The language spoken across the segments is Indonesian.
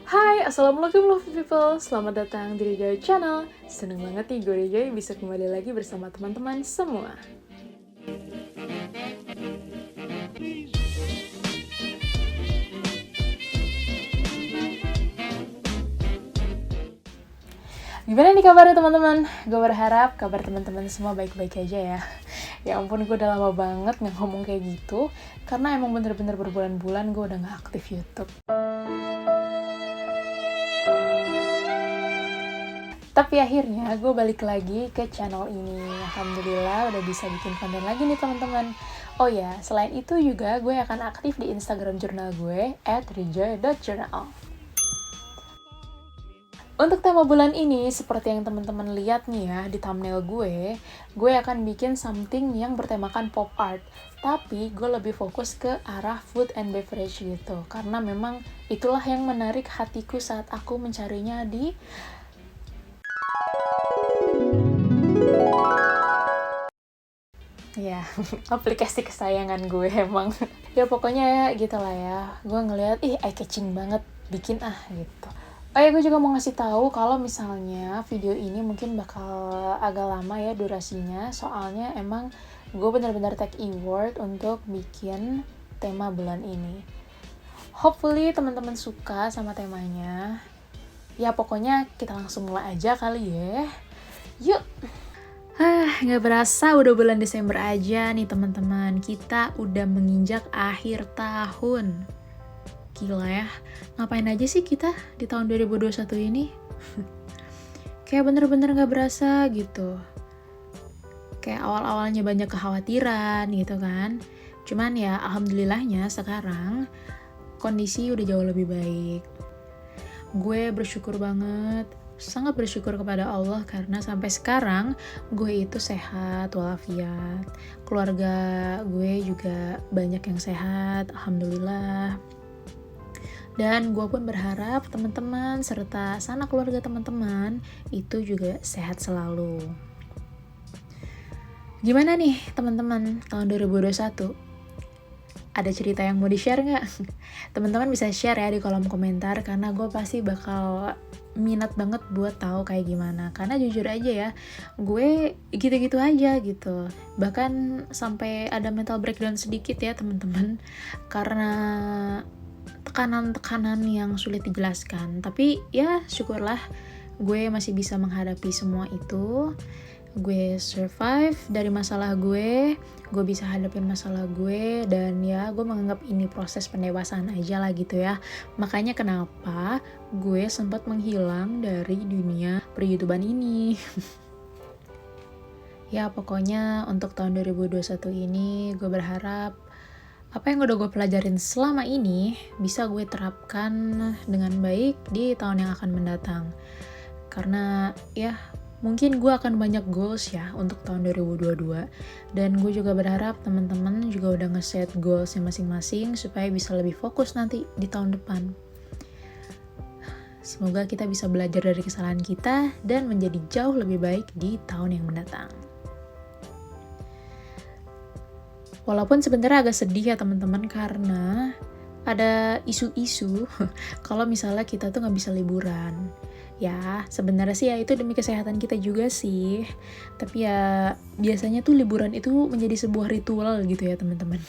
Hai, Assalamualaikum lovely people. Selamat datang di Rejoy Channel. Seneng banget nih gue Rejoy bisa kembali lagi bersama teman-teman semua. Gimana nih kabarnya teman-teman? Gue berharap kabar teman-teman semua baik-baik aja ya. Ya ampun, gue udah lama banget nggak ngomong kayak gitu. Karena emang bener-bener berbulan-bulan gue udah nggak aktif YouTube. Tapi akhirnya gue balik lagi ke channel ini. Alhamdulillah udah bisa bikin konten lagi nih teman-teman. Oh ya, selain itu juga gue akan aktif di Instagram jurnal gue @rejoy.journal. Untuk tema bulan ini, seperti yang teman-teman lihat nih ya di thumbnail gue akan bikin something yang bertemakan pop art. Tapi gue lebih fokus ke arah food and beverage gitu. Karena memang itulah yang menarik hatiku saat aku mencarinya di ya, aplikasi kesayangan gue emang. Ya pokoknya ya gitu lah ya. Gue ngeliat, eye catching banget, bikin gitu. Oh ya, gue juga mau ngasih tahu kalau misalnya video ini mungkin bakal agak lama ya durasinya. Soalnya emang gue benar-benar take effort untuk bikin tema bulan ini. Hopefully teman-teman suka sama temanya. Ya pokoknya kita langsung mulai aja kali ya. Yuk! Nggak berasa udah bulan Desember aja nih teman-teman. Kita udah menginjak akhir tahun. Gila ya, ngapain aja sih kita di tahun 2021 ini? Kayak bener-bener nggak berasa gitu. Kayak awal-awalnya banyak kekhawatiran gitu kan. Cuman ya alhamdulillahnya sekarang kondisi udah jauh lebih baik. Gue bersyukur banget, sangat bersyukur kepada Allah karena sampai sekarang gue itu sehat walafiat. Keluarga gue juga banyak yang sehat, alhamdulillah. Dan gue pun berharap teman-teman serta sanak keluarga teman-teman itu juga sehat selalu. Gimana nih teman-teman tahun 2021? Ada cerita yang mau di-share nggak? Teman-teman bisa share ya di kolom komentar karena gue pasti bakal minat banget buat tahu kayak gimana. Karena jujur aja ya, gue gitu-gitu aja gitu. Bahkan sampai ada mental breakdown sedikit ya teman-teman. Karena tekanan-tekanan yang sulit dijelaskan. Tapi ya syukurlah gue masih bisa menghadapi semua itu. Gue survive dari masalah gue bisa hadapin masalah gue, dan ya gue menganggap ini proses pendewasaan aja lah gitu ya. Makanya kenapa gue sempat menghilang dari dunia per-YouTubean ini. Ya pokoknya untuk tahun 2021 ini gue berharap apa yang udah gue pelajarin selama ini bisa gue terapkan dengan baik di tahun yang akan mendatang. Karena ya mungkin gue akan banyak goals ya untuk tahun 2022. Dan gue juga berharap teman-teman juga udah nge-set goalsnya masing-masing supaya bisa lebih fokus nanti di tahun depan. Semoga kita bisa belajar dari kesalahan kita dan menjadi jauh lebih baik di tahun yang mendatang. Walaupun sebenarnya agak sedih ya teman-teman karena ada isu-isu kalau misalnya kita tuh nggak bisa liburan. Ya sebenarnya sih ya itu demi kesehatan kita juga sih. Tapi ya biasanya tuh liburan itu menjadi sebuah ritual gitu ya teman-teman.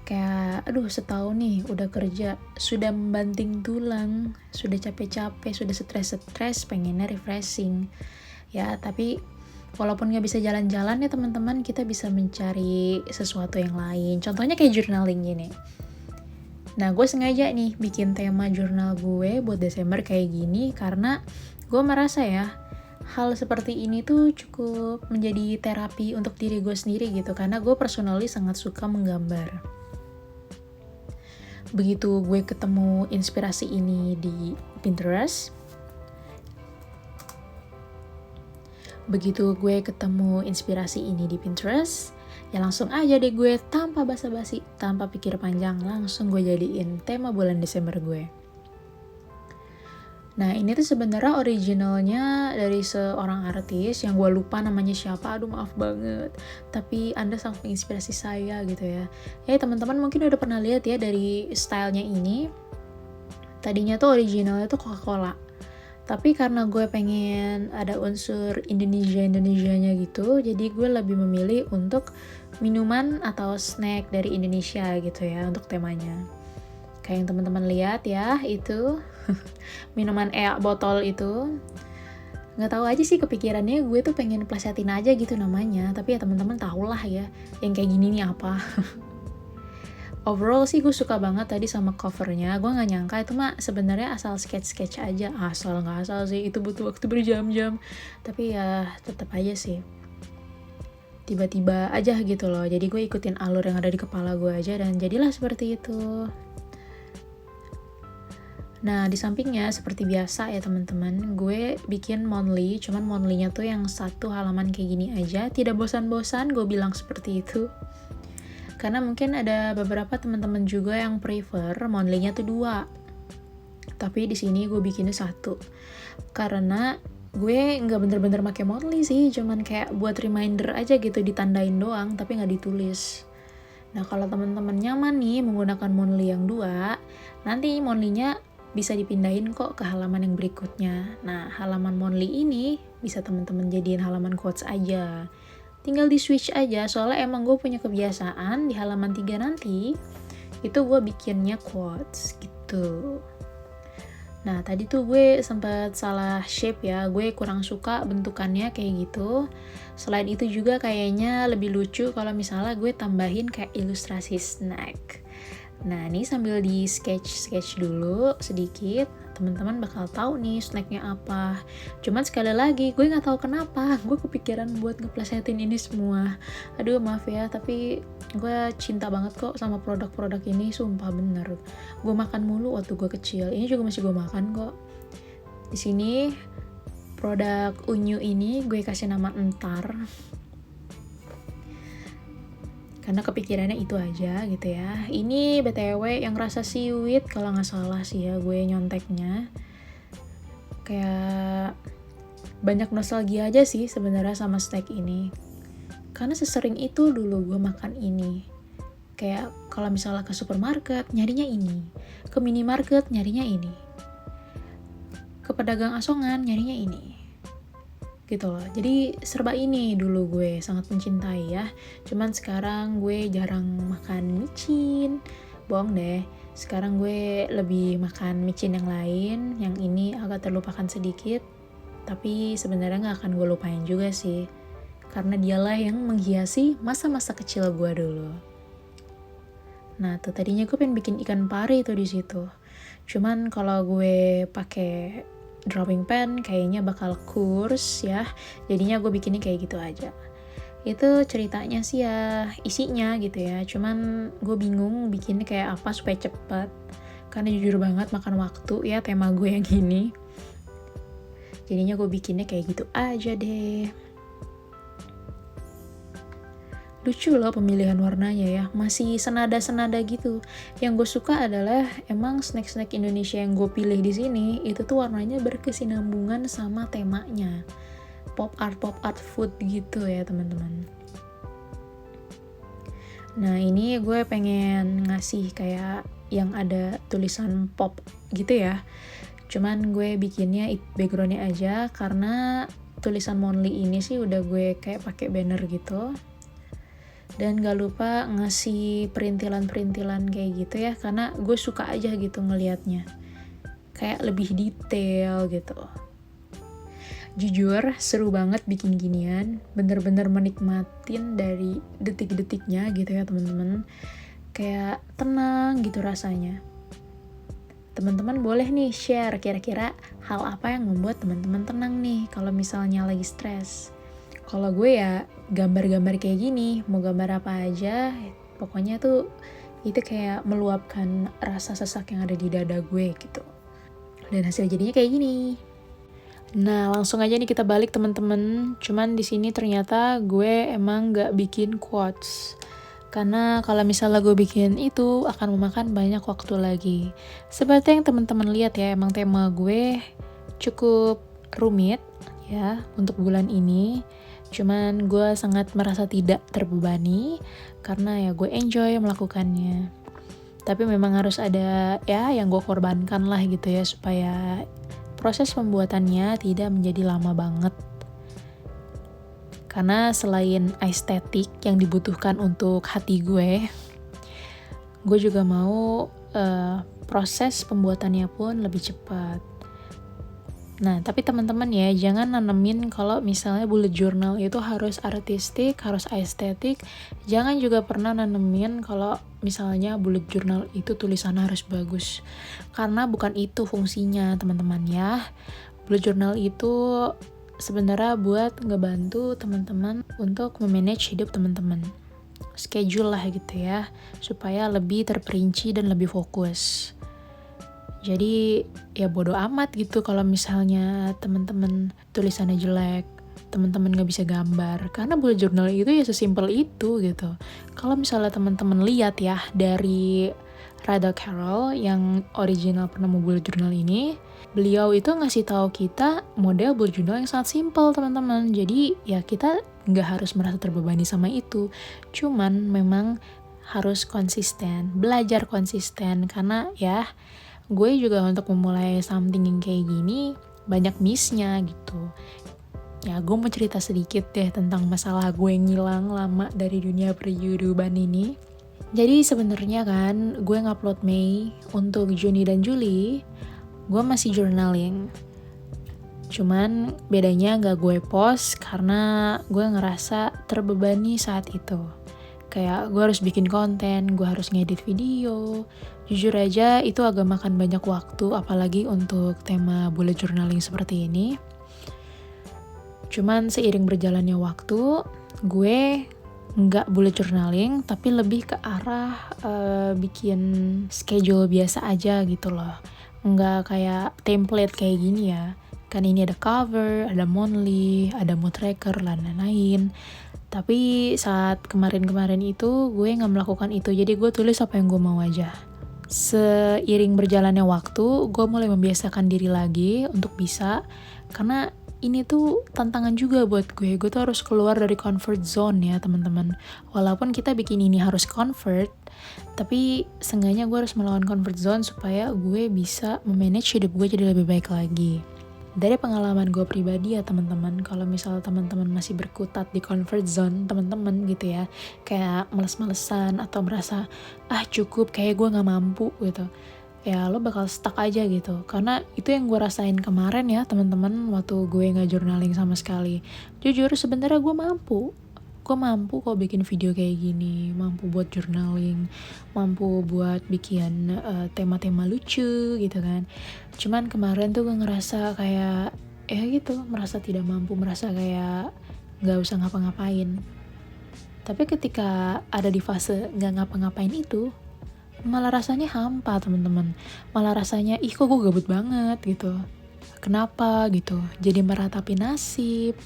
Kayak aduh setahun nih udah kerja, sudah membanting tulang, sudah capek-capek, sudah stres-stres, pengennya refreshing. Ya tapi walaupun nggak bisa jalan-jalan ya teman-teman, kita bisa mencari sesuatu yang lain. Contohnya kayak journaling gini. Nah gue sengaja nih bikin tema jurnal gue buat Desember kayak gini karena gue merasa ya hal seperti ini tuh cukup menjadi terapi untuk diri gue sendiri gitu. Karena gue personally sangat suka menggambar. Begitu gue ketemu inspirasi ini di Pinterest, ya langsung aja deh gue tanpa basa-basi, tanpa pikir panjang, langsung gue jadiin tema bulan Desember gue. Nah ini tuh sebenarnya originalnya dari seorang artis yang gue lupa namanya siapa, aduh maaf banget. Tapi Anda sangat menginspirasi saya gitu ya. Ya teman-teman mungkin udah pernah lihat ya dari stylenya ini. Tadinya tuh originalnya tuh Coca-Cola. Tapi karena gue pengen ada unsur Indonesianya gitu, jadi gue lebih memilih untuk minuman atau snack dari Indonesia gitu ya untuk temanya. Kayak yang teman-teman lihat ya, itu minuman botol itu. Nggak tahu aja sih kepikirannya gue tuh pengen plesetin aja gitu namanya, tapi ya teman-teman tau lah ya yang kayak gini nih apa. Overall sih gue suka banget tadi sama covernya. Gue nggak nyangka itu mah sebenarnya asal sketch aja. Asal nggak asal sih, itu butuh waktu berjam-jam, tapi ya tetap aja sih tiba-tiba aja gitu loh. Jadi gue ikutin alur yang ada di kepala gue aja dan jadilah seperti itu. Nah, di sampingnya seperti biasa ya teman-teman, gue bikin monthly, cuman monthly-nya tuh yang satu halaman kayak gini aja, tidak bosan-bosan gue bilang seperti itu. Karena mungkin ada beberapa teman-teman juga yang prefer monthly-nya tuh 2. Tapi di sini gue bikinnya 1. Karena gue nggak bener-bener pakai monthly sih, cuman kayak buat reminder aja gitu, ditandain doang, tapi nggak ditulis. Nah, kalau teman-teman nyaman nih menggunakan monthly yang 2, nanti monthly-nya bisa dipindahin kok ke halaman yang berikutnya. Nah, halaman monthly ini bisa teman-teman jadiin halaman quotes aja. Tinggal di switch aja, soalnya emang gue punya kebiasaan di halaman 3 nanti, itu gue bikinnya quotes gitu. Nah, tadi tuh gue sempat salah shape ya, gue kurang suka bentukannya kayak gitu. Selain itu juga kayaknya lebih lucu kalau misalnya gue tambahin kayak ilustrasi snack. Nah, ini sambil di sketch dulu sedikit, teman-teman bakal tahu nih snacknya apa. Cuman sekali lagi, gue nggak tahu kenapa gue kepikiran buat ngeplesetin ini semua. Aduh, maaf ya, tapi gue cinta banget kok sama produk-produk ini, sumpah bener. Gue makan mulu waktu gue kecil, ini juga masih gue makan kok. Di sini produk unyu ini gue kasih nama Entar. Karena kepikirannya itu aja gitu ya. Ini BTW yang rasa seaweed kalau nggak salah sih ya gue nyonteknya. Kayak banyak nostalgia aja sih sebenarnya sama snack ini. Karena sesering itu dulu gue makan ini. Kayak kalau misalnya ke supermarket nyarinya ini, ke minimarket nyarinya ini, ke pedagang asongan nyarinya ini. Gitu loh. Jadi serba ini dulu gue sangat mencintai ya. Cuman sekarang gue jarang makan micin. Bohong deh. Sekarang gue lebih makan micin yang lain. Yang ini agak terlupakan sedikit. Tapi sebenarnya gak akan gue lupain juga sih. Karena dialah yang menghiasi masa-masa kecil gue dulu. Nah, tuh tadinya gue pengen bikin ikan pari tuh di situ. Cuman kalau gue pakai drawing pen kayaknya bakal kurs ya, jadinya gue bikinnya kayak gitu aja. Itu ceritanya sih ya, isinya gitu ya, cuman gue bingung bikinnya kayak apa supaya cepet, karena jujur banget makan waktu ya tema gue yang gini. Jadinya gue bikinnya kayak gitu aja deh. Lucu loh pemilihan warnanya ya, masih senada-senada gitu. Yang gue suka adalah emang snack-snack Indonesia yang gue pilih di sini itu tuh warnanya berkesinambungan sama temanya. Pop art food gitu ya teman-teman. Nah, ini gue pengen ngasih kayak yang ada tulisan pop gitu ya. Cuman gue bikinnya backgroundnya aja karena tulisan monthly ini sih udah gue kayak pakai banner gitu. Dan gak lupa ngasih perintilan-perintilan kayak gitu ya, karena gue suka aja gitu ngelihatnya kayak lebih detail gitu. Jujur seru banget bikin ginian, bener-bener menikmatin dari detik-detiknya gitu ya teman-teman. Kayak tenang gitu rasanya. Teman-teman boleh nih share kira-kira hal apa yang membuat teman-teman tenang nih kalau misalnya lagi stres. Kalau gue ya gambar-gambar kayak gini, mau gambar apa aja, pokoknya tuh itu kayak meluapkan rasa sesak yang ada di dada gue gitu. Dan hasil jadinya kayak gini. Nah, langsung aja nih kita balik teman-teman. Cuman di sini ternyata gue emang gak bikin quotes. Karena kalau misalnya gue bikin itu akan memakan banyak waktu lagi. Seperti yang teman-teman lihat ya, emang tema gue cukup rumit ya untuk bulan ini. Cuman gue sangat merasa tidak terbebani karena ya gue enjoy melakukannya. Tapi memang harus ada ya yang gue korbankan lah gitu ya, supaya proses pembuatannya tidak menjadi lama banget. Karena selain estetik yang dibutuhkan untuk hati gue juga mau proses pembuatannya pun lebih cepat. Nah, tapi teman-teman ya, jangan nanemin kalau misalnya bullet journal itu harus artistik, harus estetik. Jangan juga pernah nanemin kalau misalnya bullet journal itu tulisannya harus bagus. Karena bukan itu fungsinya, teman-teman ya. Bullet journal itu sebenarnya buat ngebantu teman-teman untuk memanage hidup teman-teman. Schedule lah gitu ya, supaya lebih terperinci dan lebih fokus. Jadi ya bodo amat gitu kalau misalnya teman-teman tulisannya jelek, teman-teman gak bisa gambar, karena bullet journal itu ya sesimpel itu gitu. Kalau misalnya teman-teman lihat ya dari Rada Carroll yang original penemu bullet journal ini, beliau itu ngasih tahu kita model bullet journal yang sangat simpel teman-teman. Jadi ya kita nggak harus merasa terbebani sama itu, cuman memang harus konsisten, belajar konsisten, karena ya gue juga untuk memulai something yang kayak gini banyak miss-nya gitu. Ya gue mau cerita sedikit deh tentang masalah gue yang ngilang lama dari dunia per-YouTuber ini. Jadi sebenarnya kan gue ngupload Mei, untuk Juni dan Juli gue masih journaling. Cuman bedanya gak gue post karena gue ngerasa terbebani saat itu. Kayak gue harus bikin konten, gue harus ngedit video. Jujur aja itu agak makan banyak waktu, apalagi untuk tema bullet journaling seperti ini. Cuman seiring berjalannya waktu, gue nggak bullet journaling, tapi lebih ke arah bikin schedule biasa aja gitu loh. Nggak kayak template kayak gini ya. Kan ini ada cover, ada monthly, ada mood tracker, dan lain-lain. Tapi saat kemarin-kemarin itu gue gak melakukan itu, jadi gue tulis apa yang gue mau aja. Seiring berjalannya waktu, gue mulai membiasakan diri lagi untuk bisa, karena ini tuh tantangan juga buat gue tuh harus keluar dari comfort zone ya teman-teman. Walaupun kita bikin ini harus comfort, tapi seenggaknya gue harus melawan comfort zone supaya gue bisa memanage hidup gue jadi lebih baik lagi. Dari pengalaman gue pribadi ya teman-teman, kalau misal teman-teman masih berkutat di comfort zone teman-teman gitu ya, kayak males-malesan atau merasa cukup, kayak gue nggak mampu gitu, ya lo bakal stuck aja gitu. Karena itu yang gue rasain kemarin ya teman-teman, waktu gue nggak journaling sama sekali. Jujur sebenarnya gue mampu kok bikin video kayak gini, mampu buat journaling, mampu buat bikin tema-tema lucu gitu kan. Cuman kemarin tuh gue ngerasa kayak ya gitu, merasa tidak mampu, merasa kayak gak usah ngapa-ngapain. Tapi ketika ada di fase gak ngapa-ngapain itu, malah rasanya hampa teman-teman. Malah rasanya kok gue gabut banget gitu. Kenapa gitu, jadi meratapi nasib,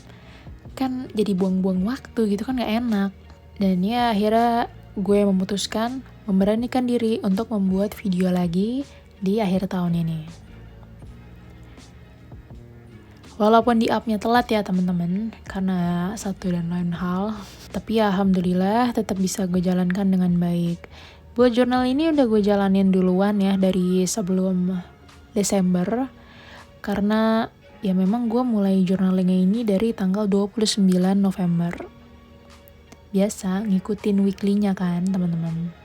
kan jadi buang-buang waktu gitu kan gak enak. Dan ya akhirnya gue memutuskan memberanikan diri untuk membuat video lagi di akhir tahun ini. Walaupun di up-nya telat ya teman-teman, karena satu dan lain hal, tapi ya alhamdulillah tetap bisa gue jalankan dengan baik. Buat jurnal ini udah gue jalanin duluan ya dari sebelum Desember, karena ya memang gue mulai journalingnya ini dari tanggal 29 November. Biasa ngikutin weekly-nya kan teman-teman.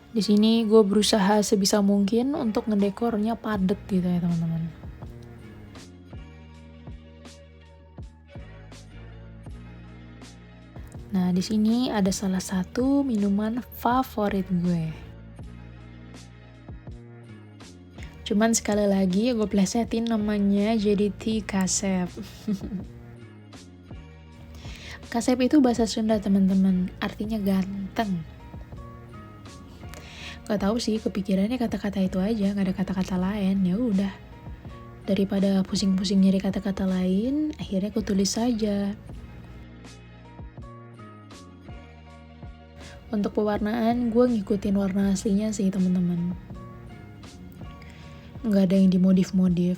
Di sini gue berusaha sebisa mungkin untuk ngedekornya padet gitu ya teman-teman. Nah, di sini ada salah satu minuman favorit gue. Cuman sekali lagi gue plesetin namanya jadi tea kasep. Kasep itu bahasa Sunda teman-teman, artinya ganteng. Gak tahu sih, kepikirannya kata-kata itu aja, gak ada kata-kata lain. Ya udah, daripada pusing-pusing nyari kata-kata lain, akhirnya aku tulis saja. Untuk pewarnaan, gue ngikutin warna aslinya sih teman-teman. Nggak ada yang dimodif-modif.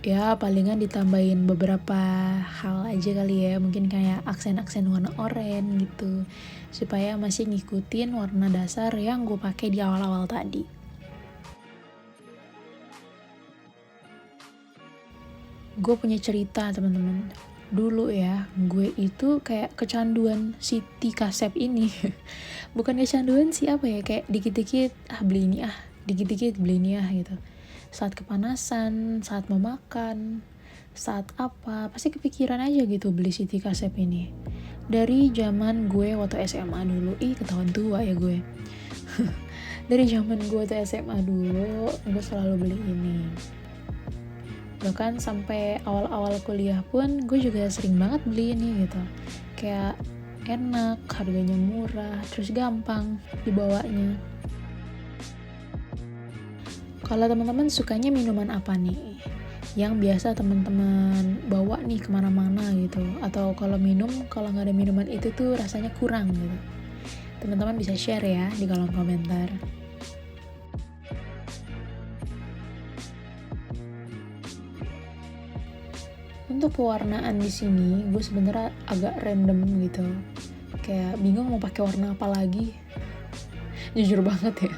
Ya palingan ditambahin beberapa hal aja kali ya, mungkin kayak aksen-aksen warna oranye gitu, supaya masih ngikutin warna dasar yang gue pakai di awal-awal tadi. Gue punya cerita teman-teman. Dulu ya, gue itu kayak kecanduan si Tika Sep ini. Bukan kecanduan sih, apa ya, kayak dikit-dikit beli ini dikit-dikit beli ini gitu. Saat kepanasan, saat mau makan, saat apa, pasti kepikiran aja gitu beli si Tika Sep ini. Dari zaman gue waktu SMA dulu, ketahuan tua ya gue. Dari zaman gue waktu SMA dulu, gue selalu beli ini. Bahkan sampai awal-awal kuliah pun gue juga sering banget beli ini gitu. Kayak enak, harganya murah, terus gampang dibawanya. Kalau teman-teman sukanya minuman apa nih? Yang biasa teman-teman bawa nih kemana-mana gitu. Atau kalau nggak ada minuman itu tuh rasanya kurang gitu. Teman-teman bisa share ya di kolom komentar. Untuk pewarnaan di sini gue sebenarnya agak random gitu, kayak bingung mau pakai warna apa lagi. Jujur banget ya,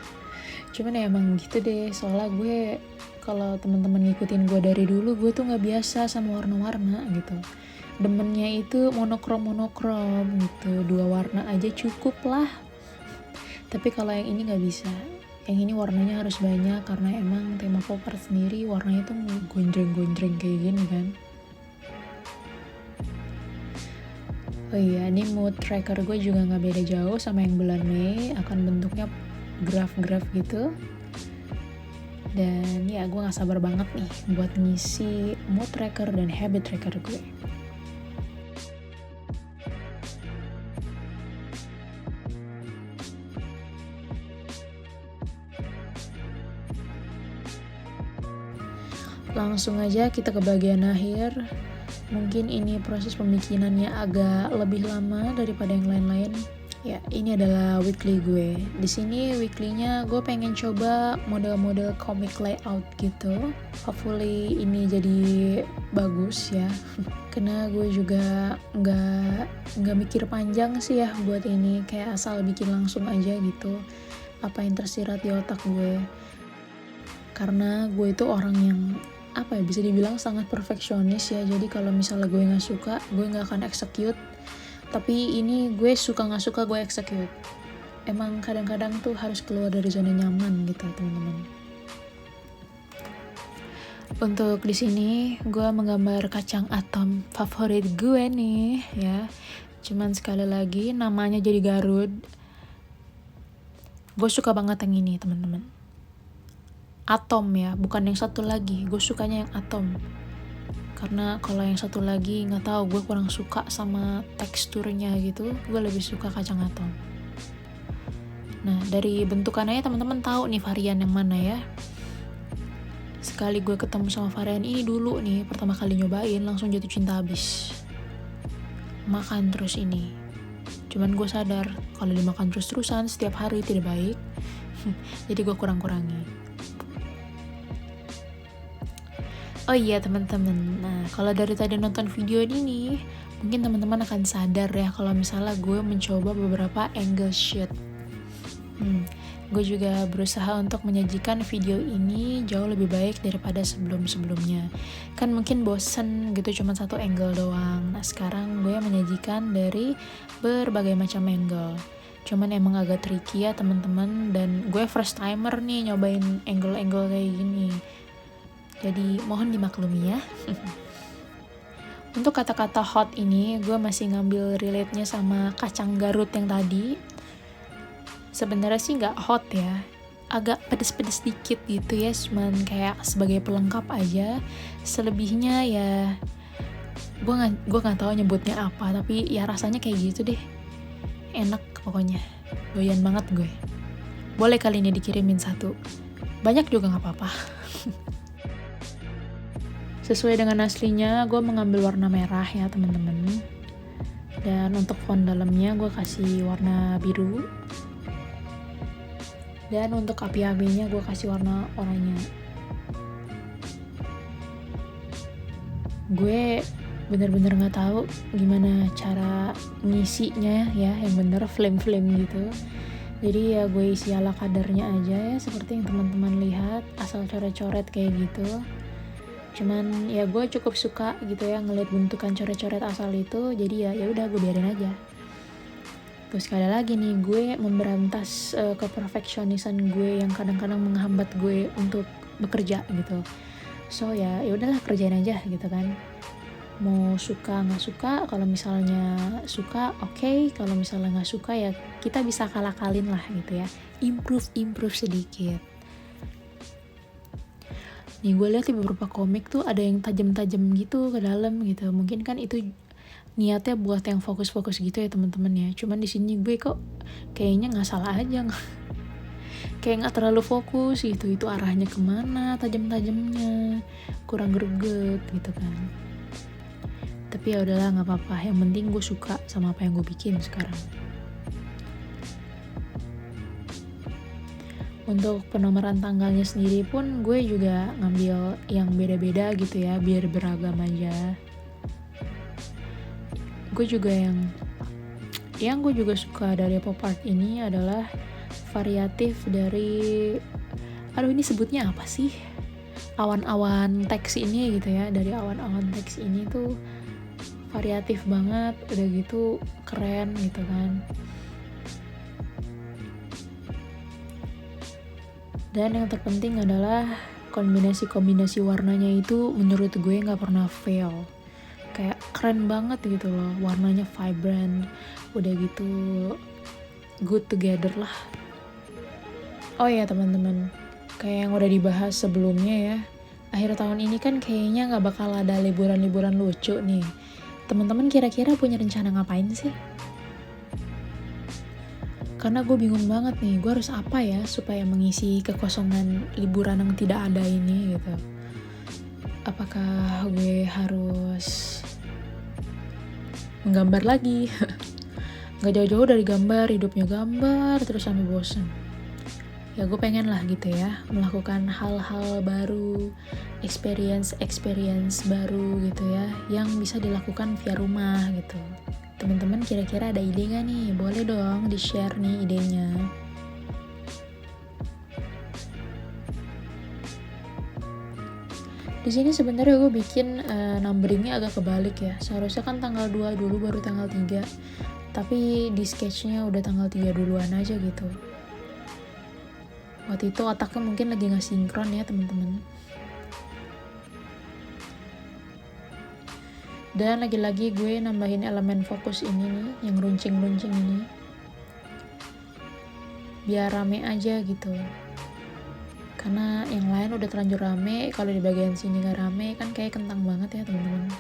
cuman ya emang gitu deh, soalnya gue kalau teman-teman ngikutin gue dari dulu, gue tuh nggak biasa sama warna-warna gitu. Demennya itu monokrom gitu, 2 warna aja cukup lah. Tapi kalau yang ini nggak bisa, yang ini warnanya harus banyak karena emang tema pop art sendiri warnanya tuh gonjreng-gonjreng kayak gini kan. Oh iya, ini mood tracker gue juga nggak beda jauh sama yang bulan Mei, akan bentuknya graf-graf gitu. Dan ya gue nggak sabar banget nih buat ngisi mood tracker dan habit tracker gue. Langsung aja kita ke bagian akhir. Mungkin ini proses pembikinannya agak lebih lama daripada yang lain-lain. Ya, ini adalah weekly gue. Di sini weekly-nya gue pengen coba model-model comic layout gitu. Hopefully ini jadi bagus ya. Karena gue juga nggak mikir panjang sih ya buat ini, kayak asal bikin langsung aja gitu. Apa yang tersirat di otak gue. Karena gue itu orang yang bisa dibilang sangat perfeksionis ya, jadi kalau misalnya gue nggak suka, gue nggak akan execute. Tapi ini gue suka nggak suka gue execute. Emang kadang-kadang tuh harus keluar dari zona nyaman gitu teman-teman. Untuk di sini gue menggambar kacang atom favorit gue nih ya. Cuman sekali lagi namanya jadi Garud. Gue suka banget yang ini teman-teman. Atom ya, bukan yang satu lagi. Gue sukanya yang atom. Karena kalau yang satu lagi nggak tahu, gue kurang suka sama teksturnya gitu. Gue lebih suka kacang atom. Nah, dari bentukannya teman-teman tahu nih varian yang mana ya. Sekali gue ketemu sama varian ini dulu nih, pertama kali nyobain langsung jatuh cinta habis. Makan terus ini. Cuman gue sadar kalau dimakan terus-terusan setiap hari tidak baik. Jadi gue kurang-kurangi. Oh iya teman-teman, nah kalau dari tadi nonton video ini, mungkin teman-teman akan sadar ya kalau misalnya gue mencoba beberapa angle shoot. Gue juga berusaha untuk menyajikan video ini jauh lebih baik daripada sebelum-sebelumnya. Kan mungkin bosen gitu cuma satu angle doang. Nah sekarang gue menyajikan dari berbagai macam angle. Cuman emang agak tricky ya teman-teman, dan gue first timer nih nyobain angle-angle kayak gini. Jadi mohon dimaklumi ya. Untuk kata-kata hot ini gue masih ngambil relate-nya sama kacang Garut yang tadi. Sebenarnya sih nggak hot ya, agak pedes-pedes dikit gitu ya, cuman kayak sebagai pelengkap aja. Selebihnya ya gue nggak tahu nyebutnya apa, tapi ya rasanya kayak gitu deh. Enak pokoknya, doyan banget gue. Boleh kali ini dikirimin satu, banyak juga nggak apa-apa. Sesuai dengan aslinya, gue mengambil warna merah ya teman-teman. Dan untuk font dalamnya gue kasih warna biru. Dan untuk api-apinya gue kasih warna oranye. gue bener-bener nggak tahu gimana cara ngisinya ya yang bener flame gitu. Jadi ya gue isi ala kadarnya aja ya, seperti yang teman-teman lihat, asal coret-coret kayak gitu. Cuman ya gue cukup suka gitu ya ngeliat bentukan coret-coret asal itu, jadi ya udah gue biarin aja. Terus sekali lagi nih, gue memberantas keperfeksionisan gue yang kadang-kadang menghambat gue untuk bekerja gitu. So ya udahlah, kerjain aja gitu kan. Mau suka nggak suka, kalau misalnya suka oke, kalau misalnya nggak suka ya kita bisa kalah-kalin lah gitu ya, improve sedikit. Nih gue lihat di beberapa komik tuh ada yang tajam-tajam gitu ke dalam gitu, mungkin kan itu niatnya buat yang fokus-fokus gitu ya teman-teman ya. Cuman di sini gue kok kayaknya nggak salah aja, kayak nggak terlalu fokus gitu, itu arahnya kemana tajam-tajamnya, kurang greget gitu kan. Tapi ya udahlah, nggak apa-apa, yang penting gue suka sama apa yang gue bikin sekarang. Untuk penomoran tanggalnya sendiri pun gue juga ngambil yang beda-beda gitu ya, biar beragam aja. Gue juga yang gue juga suka dari pop art ini adalah variatif dari, aduh ini sebutnya apa sih, awan-awan teks ini gitu ya. Dari awan-awan teks ini tuh variatif banget, udah gitu keren gitu kan. Dan yang terpenting adalah kombinasi warnanya itu menurut gue gak pernah fail. Kayak keren banget gitu loh, warnanya vibrant, udah gitu good together lah. Oh ya teman-teman, kayak yang udah dibahas sebelumnya ya, akhir tahun ini kan kayaknya gak bakal ada liburan-liburan lucu nih. Teman-teman kira-kira punya rencana ngapain sih? Karena gue bingung banget nih, gue harus apa ya supaya mengisi kekosongan liburan yang tidak ada ini gitu. Apakah gue harus menggambar lagi? Gak jauh-jauh dari gambar, hidupnya gambar terus sampai bosan. Ya gue pengen lah gitu ya, melakukan hal-hal baru, experience baru gitu ya, yang bisa dilakukan via rumah gitu. Teman-teman kira-kira ada ide gak nih? Boleh dong di-share nih idenya. Di sini sebenarnya gue bikin numberingnya agak kebalik ya. Seharusnya kan tanggal 2 dulu baru tanggal 3. Tapi di sketchnya udah tanggal 3 duluan aja gitu. Waktu itu otaknya mungkin lagi gak sinkron ya teman-teman. Dan lagi-lagi gue nambahin elemen fokus ini nih, yang runcing-runcing ini, biar rame aja gitu. Karena yang lain udah terlanjur rame, kalau di bagian sini gak rame kan kayak kentang banget ya teman-teman.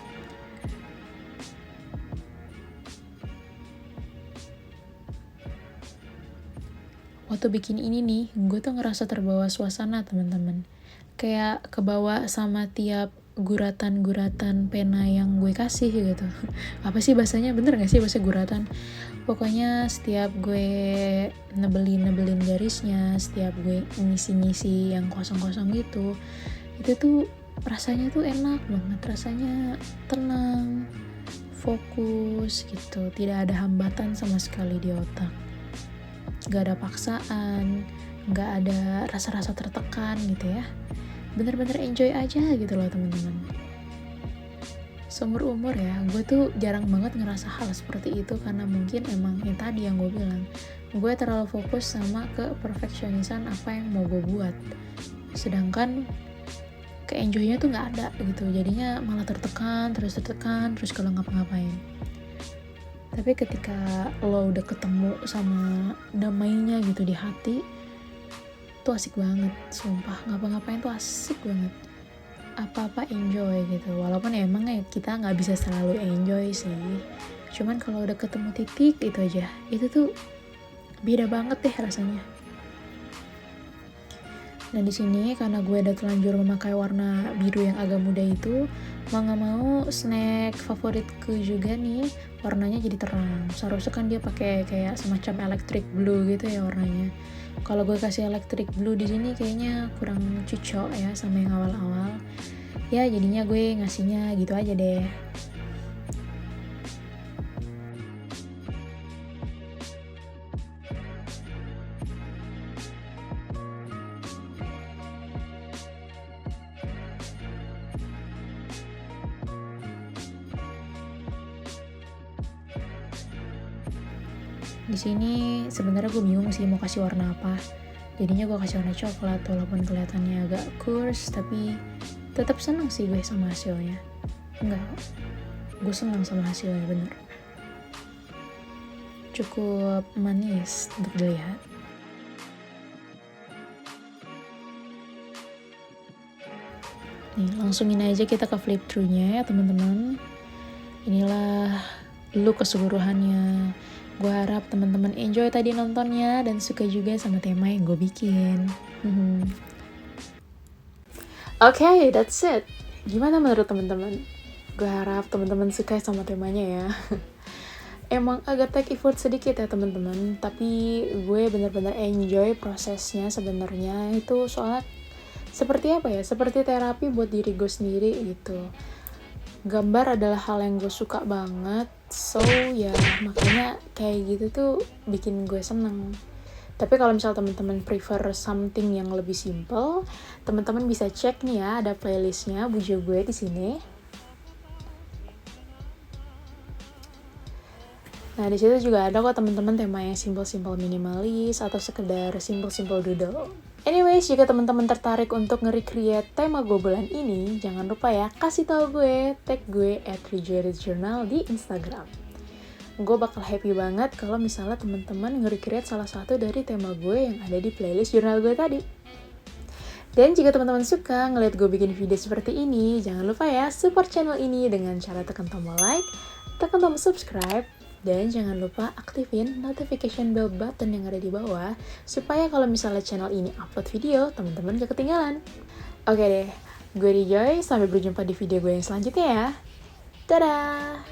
Waktu bikin ini nih, gue tuh ngerasa terbawa suasana teman-teman. Kayak kebawa sama tiap guratan-guratan pena yang gue kasih gitu. Apa sih bahasanya, bener gak sih bahasa guratan? Pokoknya setiap gue nebelin garisnya, setiap gue ngisi-ngisi yang kosong-kosong gitu, itu tuh rasanya tuh enak banget, rasanya tenang, fokus gitu, tidak ada hambatan sama sekali di otak, gak ada paksaan, gak ada rasa-rasa tertekan gitu ya. Bener-bener enjoy aja gitu loh teman-teman. Seumur umur ya, gue tuh jarang banget ngerasa hal seperti itu, karena mungkin emang yang tadi yang gue bilang, gue terlalu fokus sama ke perfeksionisan apa yang mau gue buat, sedangkan ke-enjoy-nya tuh gak ada gitu, jadinya malah tertekan terus kalau ngapa-ngapain. Tapi ketika lo udah ketemu sama damainya gitu di hati, tuh asik banget, sumpah, ngapa-ngapain tuh asik banget, apa-apa enjoy gitu. Walaupun emang ya kita nggak bisa selalu enjoy sih, cuman kalau udah ketemu titik itu aja, itu tuh beda banget deh rasanya. Dan di sini karena gue udah terlanjur memakai warna biru yang agak muda itu, Mau nggak mau snack favoritku juga nih warnanya jadi terang. Seharusnya kan dia pakai kayak semacam electric blue gitu ya warnanya. Kalau gue kasih electric blue di sini kayaknya kurang cocok ya sama yang awal-awal. Ya jadinya gue ngasihnya gitu aja deh. Di sini sebenarnya gue bingung sih mau kasih warna apa. Jadinya gue kasih warna coklat walaupun kelihatannya agak kurs, tapi tetap seneng sih gue sama hasilnya. Enggak, gue senang sama hasilnya bener. Cukup manis untuk dilihat. Nih, langsungin aja kita ke flip through-nya ya teman-teman. Inilah look keseluruhannya. Gue harap teman-teman enjoy tadi nontonnya dan suka juga sama tema yang gue bikin. Oke, that's it. Gimana menurut teman-teman? Gue harap teman-teman suka sama temanya ya. Emang agak take effort sedikit ya teman-teman, tapi gue bener-bener enjoy prosesnya sebenarnya. Itu soalnya seperti apa ya? Seperti terapi buat diri gue sendiri gitu. Gambar adalah hal yang gue suka banget, so ya makanya kayak gitu tuh bikin gue seneng. Tapi kalau misal teman-teman prefer something yang lebih simple, teman-teman bisa cek nih ya, ada playlistnya Bujo gue di sini. Nah di situ juga ada kok teman-teman tema yang simple-simple minimalis atau sekedar simple-simple doodle. Anyways, jika teman-teman tertarik untuk nge-recreate tema gue bulan ini, jangan lupa ya kasih tahu gue, tag gue @rejournaljurnal di Instagram. Gue bakal happy banget kalau misalnya teman-teman nge-recreate salah satu dari tema gue yang ada di playlist jurnal gue tadi. Dan jika teman-teman suka ngeliat gue bikin video seperti ini, jangan lupa ya support channel ini dengan cara tekan tombol like, tekan tombol subscribe, dan jangan lupa aktifin notification bell button yang ada di bawah supaya kalau misalnya channel ini upload video, teman-teman gak ketinggalan. Oke deh, gue Rejoy, sampai berjumpa di video gue yang selanjutnya ya. Dadah!